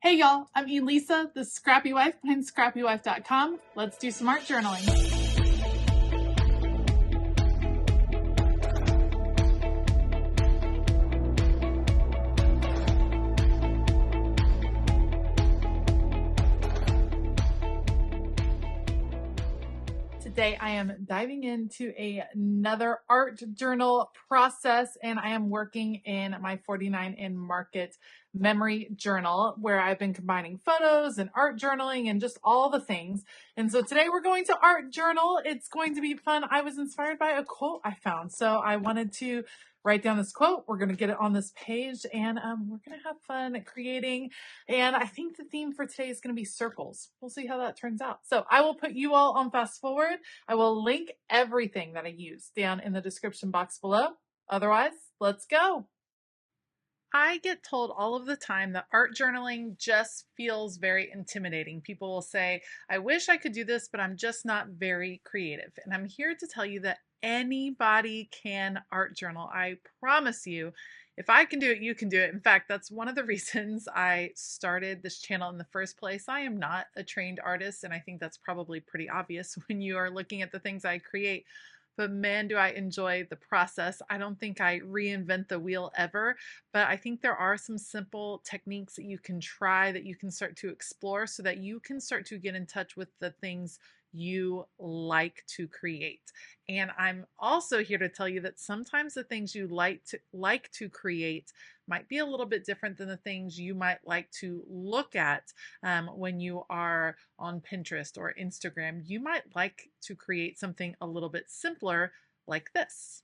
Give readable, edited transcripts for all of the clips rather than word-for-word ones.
Hey y'all, I'm Elisa, the Scrappy Wife behind ScrappyWife.com. Let's do some art journaling. Today I am diving into another art journal process, and I am working in my 49 in Market memory journal where I've been combining photos and art journaling and just all the things. And so today we're going to art journal. It's going to be fun. I was inspired by a quote I found, so I wanted to write down this quote. We're going to get it on this page, and we're going to have fun creating. And I think the theme for today is going to be circles. We'll see how that turns out. So I will put you all on fast forward. I will link everything that I use down in the description box below. Otherwise, let's go. I get told all of the time that art journaling just feels very intimidating. People will say, I wish I could do this, but I'm just not very creative. And I'm here to tell you that anybody can art journal. I promise you, if I can do it, you can do it. In fact, that's one of the reasons I started this channel in the first place. I am not a trained artist, and I think that's probably pretty obvious when you are looking at the things I create. But man, do I enjoy the process. I don't think I reinvent the wheel ever, but I think there are some simple techniques that you can try, that you can start to explore so that you can start to get in touch with the things you like to create. And I'm also here to tell you that sometimes the things you like to create might be a little bit different than the things you might like to look at when you are on Pinterest or Instagram. You might like to create something a little bit simpler like this.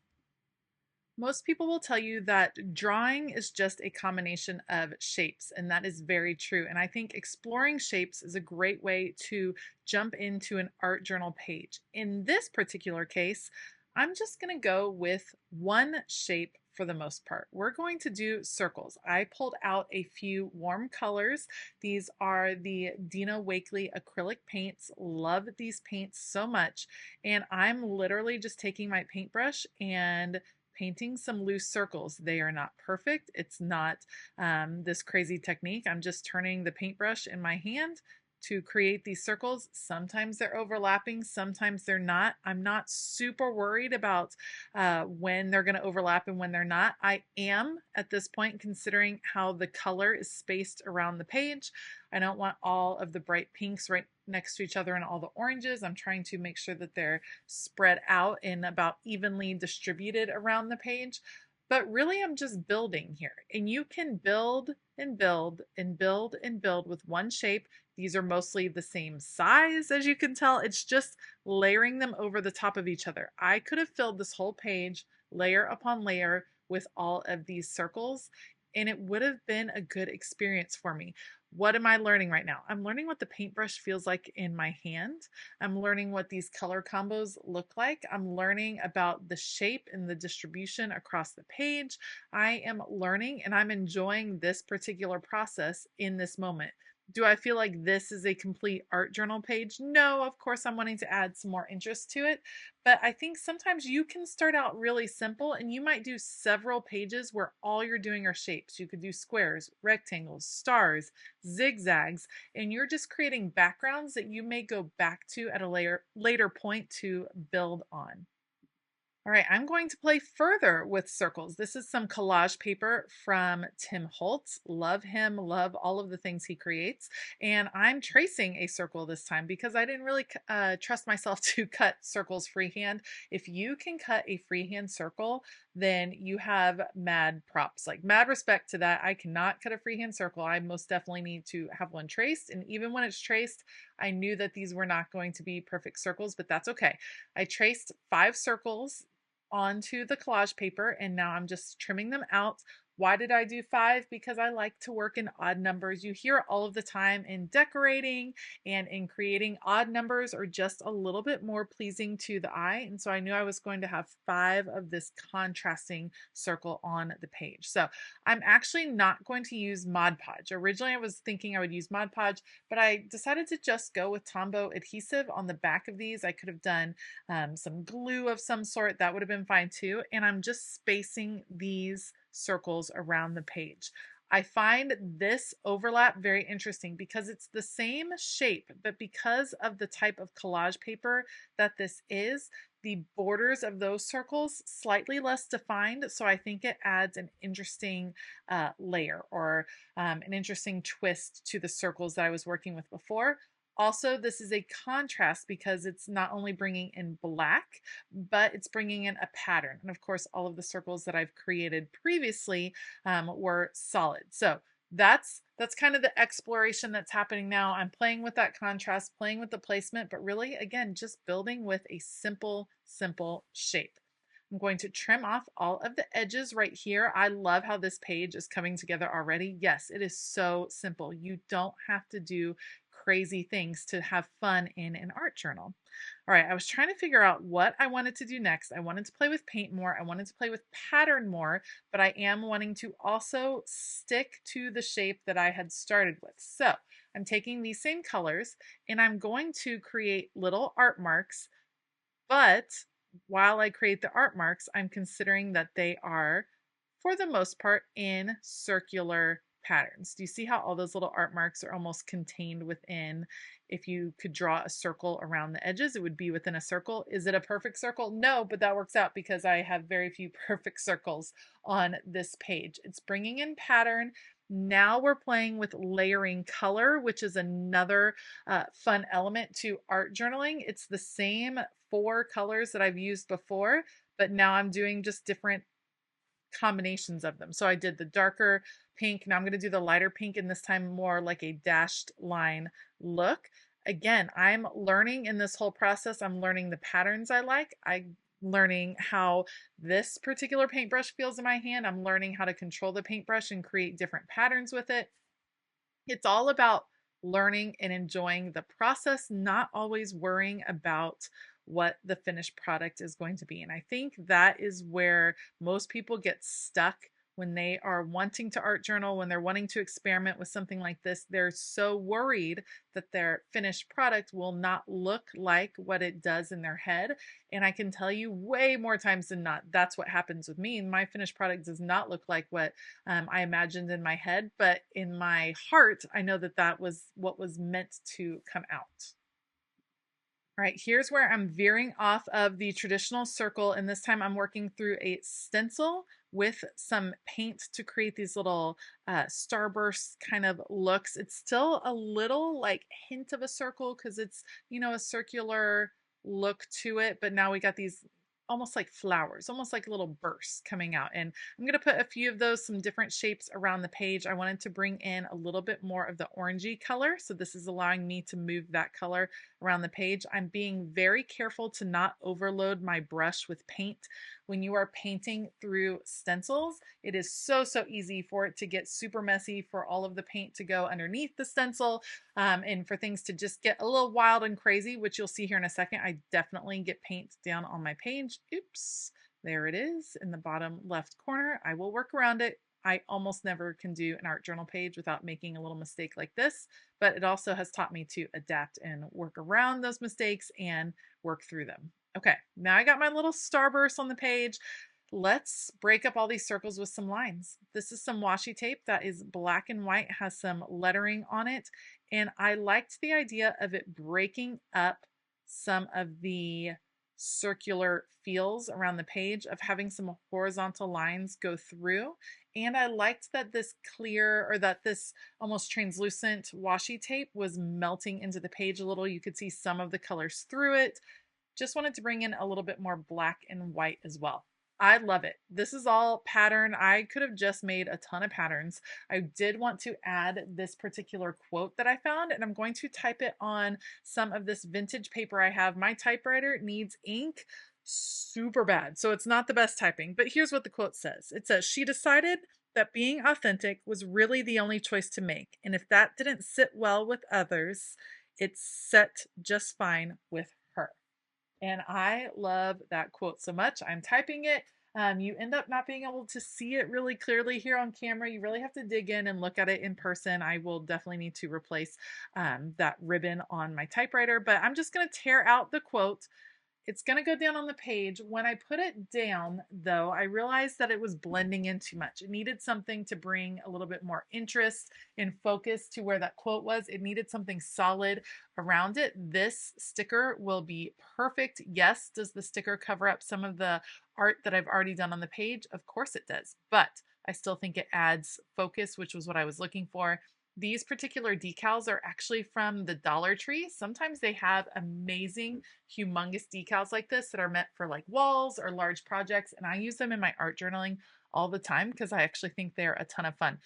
Most people will tell you that drawing is just a combination of shapes, and that is very true. And I think exploring shapes is a great way to jump into an art journal page. In this particular case, I'm just going to go with one shape for the most part. We're going to do circles. I pulled out a few warm colors. These are the Dina Wakley acrylic paints. Love these paints so much. And I'm literally just taking my paintbrush and painting some loose circles. They are not perfect. It's not this crazy technique. I'm just turning the paintbrush in my hand to create these circles. Sometimes they're overlapping, sometimes they're not. I'm not super worried about when they're going to overlap and when they're not. I am at this point considering how the color is spaced around the page. I don't want all of the bright pinks right next to each other and all the oranges. I'm trying to make sure that they're spread out and about evenly distributed around the page. But really, I'm just building here. And you can build and build and build and build with one shape. These are mostly the same size, as you can tell. It's just layering them over the top of each other. I could have filled this whole page layer upon layer with all of these circles, and it would have been a good experience for me. What am I learning right now? I'm learning what the paintbrush feels like in my hand. I'm learning what these color combos look like. I'm learning about the shape and the distribution across the page. I am learning, and I'm enjoying this particular process in this moment. Do I feel like this is a complete art journal page? No, of course I'm wanting to add some more interest to it, but I think sometimes you can start out really simple and you might do several pages where all you're doing are shapes. You could do squares, rectangles, stars, zigzags, and you're just creating backgrounds that you may go back to at a later point to build on. All right, I'm going to play further with circles. This is some collage paper from Tim Holtz. Love him, love all of the things he creates. And I'm tracing a circle this time because I didn't really trust myself to cut circles freehand. If you can cut a freehand circle, then you have mad props, like mad respect to that. I cannot cut a freehand circle. I most definitely need to have one traced. And even when it's traced, I knew that these were not going to be perfect circles, but that's okay. I traced 5 circles onto the collage paper, and now I'm just trimming them out. Why did I do 5? Because I like to work in odd numbers. You hear it all of the time in decorating and in creating. Odd numbers are just a little bit more pleasing to the eye, and so I knew I was going to have 5 of this contrasting circle on the page. So I'm actually not going to use Mod Podge. Originally I was thinking I would use Mod Podge, but I decided to just go with Tombow adhesive on the back of these. I could have done some glue of some sort. That would have been fine too. And I'm just spacing these circles around the page. I find this overlap very interesting because it's the same shape, but because of the type of collage paper that this is, the borders of those circles slightly less defined. So I think it adds an interesting layer or an interesting twist to the circles that I was working with before. Also, this is a contrast because it's not only bringing in black, but it's bringing in a pattern. And of course, all of the circles that I've created previously were solid. So that's kind of the exploration that's happening now. I'm playing with that contrast, playing with the placement, but really, again, just building with a simple shape. I'm going to trim off all of the edges right here. I love how this page is coming together already. Yes, it is so simple. You don't have to do crazy things to have fun in an art journal. All right, I was trying to figure out what I wanted to do next. I wanted to play with paint more. I wanted to play with pattern more, but I am wanting to also stick to the shape that I had started with. So I'm taking these same colors and I'm going to create little art marks, but while I create the art marks, I'm considering that they are, for the most part, in circular patterns. Do you see how all those little art marks are almost contained within? If you could draw a circle around the edges, it would be within a circle. Is it a perfect circle? No, but that works out because I have very few perfect circles on this page. It's bringing in pattern. Now we're playing with layering color, which is another fun element to art journaling. It's the same 4 colors that I've used before, but now I'm doing just different combinations of them. So I did the darker pink. Now I'm going to do the lighter pink, and this time more like a dashed line look. Again, I'm learning in this whole process. I'm learning the patterns I like. I'm learning how this particular paintbrush feels in my hand. I'm learning how to control the paintbrush and create different patterns with it. It's all about learning and enjoying the process, not always worrying about what the finished product is going to be. And I think that is where most people get stuck when they are wanting to art journal, when they're wanting to experiment with something like this. They're so worried that their finished product will not look like what it does in their head. And I can tell you way more times than not, that's what happens with me. My finished product does not look like what I imagined in my head, but in my heart, I know that that was what was meant to come out. All right, here's where I'm veering off of the traditional circle, and this time I'm working through a stencil with some paint to create these little starburst kind of looks. It's still a little like hint of a circle because it's, you know, a circular look to it, but now we got these almost like flowers, almost like little bursts coming out. And I'm going to put a few of those, some different shapes around the page. I wanted to bring in a little bit more of the orangey color. So this is allowing me to move that color around the page. I'm being very careful to not overload my brush with paint. When you are painting through stencils, it is so easy for it to get super messy, for all of the paint to go underneath the stencil, and for things to just get a little wild and crazy, which you'll see here in a second. I definitely get paint down on my page. Oops, there it is in the bottom left corner. I will work around it. I almost never can do an art journal page without making a little mistake like this, but it also has taught me to adapt and work around those mistakes and work through them. Okay, now I got my little starburst on the page. Let's break up all these circles with some lines. This is some washi tape that is black and white, has some lettering on it, and I liked the idea of it breaking up some of the circular feels around the page, of having some horizontal lines go through. And I liked that this clear, or that this almost translucent washi tape was melting into the page a little. You could see some of the colors through it. Just wanted to bring in a little bit more black and white as well. I love it. This is all pattern. I could have just made a ton of patterns. I did want to add this particular quote that I found, and I'm going to type it on some of this vintage paper I have. My typewriter needs ink super bad, so it's not the best typing, but here's what the quote says. It says, "She decided that being authentic was really the only choice to make, and if that didn't sit well with others, it set just fine with her." And I love that quote so much. I'm typing it. You end up not being able to see it really clearly here on camera. You really have to dig in and look at it in person. I will definitely need to replace that ribbon on my typewriter, but I'm just going to tear out the quote. it's going to go down on the page. When I put it down, though, I realized that it was blending in too much. It needed something to bring a little bit more interest and focus to where that quote was. It needed something solid around it. This sticker will be perfect. Yes, does the sticker cover up some of the art that I've already done on the page? Of course it does, but I still think it adds focus, which was what I was looking for. These particular decals are actually from the Dollar Tree. Sometimes they have amazing, humongous decals like this that are meant for like walls or large projects. And I use them in my art journaling all the time because I actually think they're a ton of fun.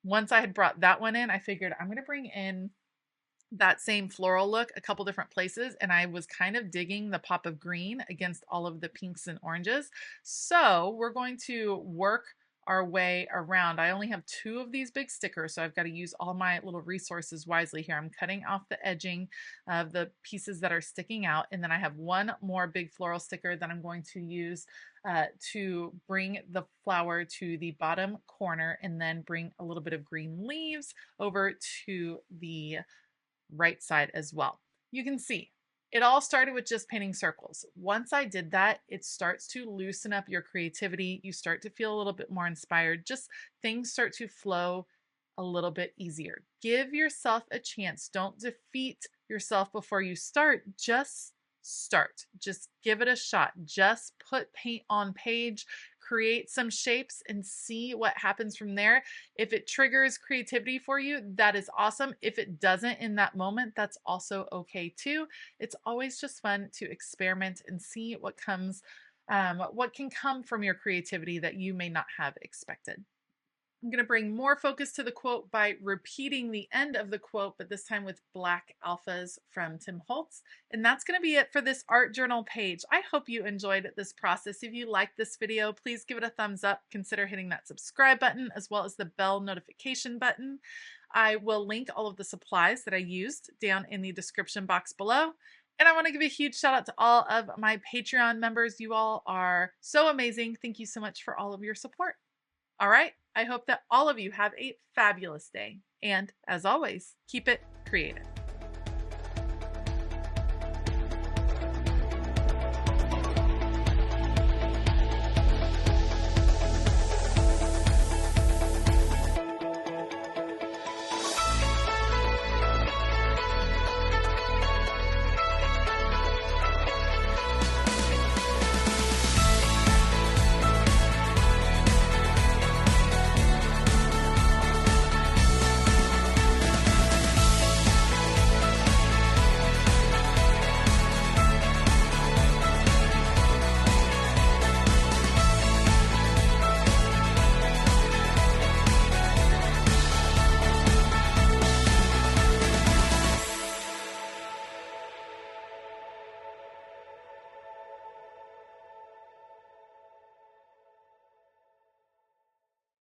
Once I had brought that one in, I figured I'm going to bring in that same floral look a couple different places, and I was kind of digging the pop of green against all of the pinks and oranges. So we're going to work our way around. I only have 2 of these big stickers, so I've got to use all my little resources wisely here. I'm cutting off the edging of the pieces that are sticking out, and then I have 1 more big floral sticker that I'm going to use to bring the flower to the bottom corner, and then bring a little bit of green leaves over to the right side as well. You can see it all started with just painting circles. Once I did that, it starts to loosen up your creativity. You start to feel a little bit more inspired. Just things start to flow a little bit easier. Give yourself a chance. Don't defeat yourself before you start. Just start. Just give it a shot. Just put paint on page. Create some shapes and see what happens from there. If it triggers creativity for you, that is awesome. If it doesn't in that moment, that's also okay too. It's always just fun to experiment and see what comes, what can come from your creativity that you may not have expected. I'm going to bring more focus to the quote by repeating the end of the quote, but this time with Black Alphas from Tim Holtz. And that's going to be it for this art journal page. I hope you enjoyed this process. If you liked this video, please give it a thumbs up. Consider hitting that subscribe button as well as the bell notification button. I will link all of the supplies that I used down in the description box below. And I want to give a huge shout out to all of my Patreon members. You all are so amazing. Thank you so much for all of your support. All right, I hope that all of you have a fabulous day. And as always, keep it creative.